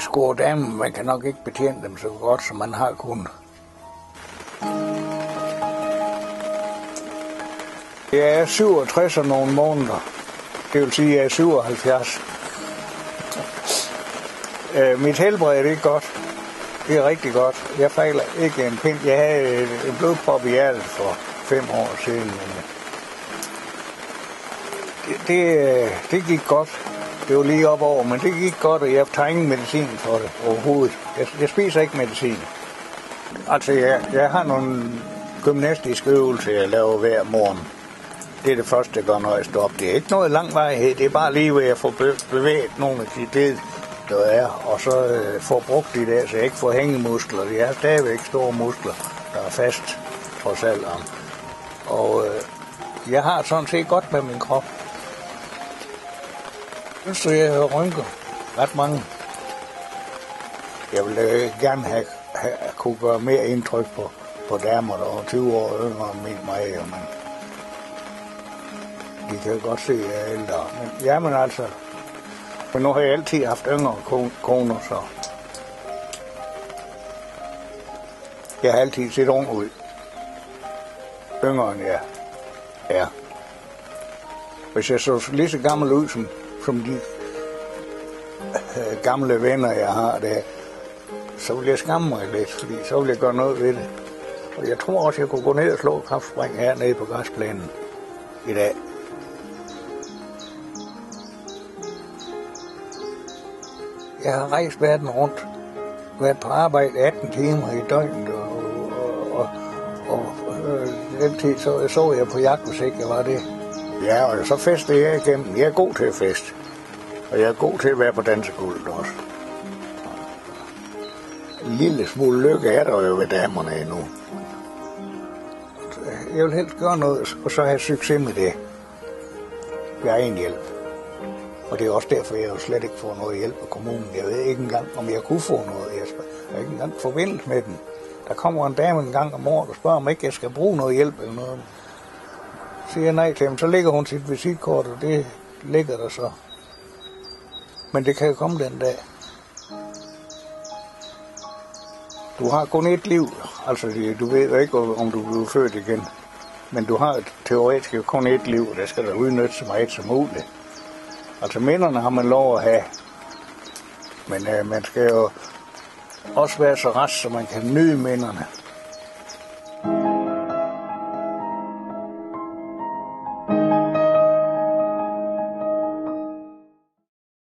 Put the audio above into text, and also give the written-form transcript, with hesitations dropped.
score damen. Man kan nok ikke betjene dem så godt, som man har kunnet. Jeg er 67 og nogle måneder. Det vil sige, at jeg er 77. Mit helbred er ikke godt. Det er rigtig godt. Jeg fejler ikke en pind. Jeg havde en blodprop i hjertet for 5 år siden. Men det gik godt. Det var lige op over, men det gik godt, og jeg tager ingen medicin for det overhovedet. Jeg spiser ikke medicin. Altså, jeg har nogle gymnastiske øvelser, jeg laver hver morgen. Det er det første, jeg gør, når jeg står op. Det er ikke noget langvarighed. Det er bare lige ved at få bevæget nogle af de led, der er, og så få brugt de der, så jeg ikke får hængemuskler. De er stadigvæk store muskler, der er fast trods alderen. Og jeg har sådan set godt med min krop. Jeg synes, jeg har rynker ret mange. Jeg ville gerne have kunne gøre mere indtryk på damer, der var 20 år yngre end mig, men de kan godt se, at jeg er ældre. Men jamen altså, men nu har jeg altid haft yngre koner, så jeg har altid set ung ud. Yngre end jeg er. Hvis jeg så lige så gammel ud som de gamle venner, jeg har der, så vil jeg skamme mig lidt, fordi så vil jeg gøre noget ved det. Og jeg tror også, jeg kunne gå ned og slå kraftspring hernede på græsplænen i dag. Jeg har rejst verden rundt, været på arbejde 18 timer i døgnet, og den tid så jeg på jagt, hvis ikke jeg var det. Ja, og så festede jeg igennem. Jeg er god til at feste, og jeg er god til at være på dansegulvet også. En lille smule lykke er der jo ved damerne endnu. Jeg vil helst gøre noget, og så have succes med det. Jeg har egen hjælp. Og det er også derfor, jeg jo slet ikke får noget hjælp af kommunen. Jeg ved ikke engang, om jeg kunne få noget. Jeg har ikke engang forbindelse med den. Der kommer en dame en gang om året og spørger, om ikke jeg skal bruge noget hjælp eller noget. Så siger jeg nej til ham. Så lægger hun sit visitkort, og det ligger der så. Men det kan jo komme den dag. Du har kun et liv. Altså, du ved jo ikke, om du bliver født igen. Men du har teoretisk kun et liv, og der skal der udnytte så meget som muligt. Altså, minderne har man lov at have. Men man skal jo også være så rask, så man kan nyde minderne.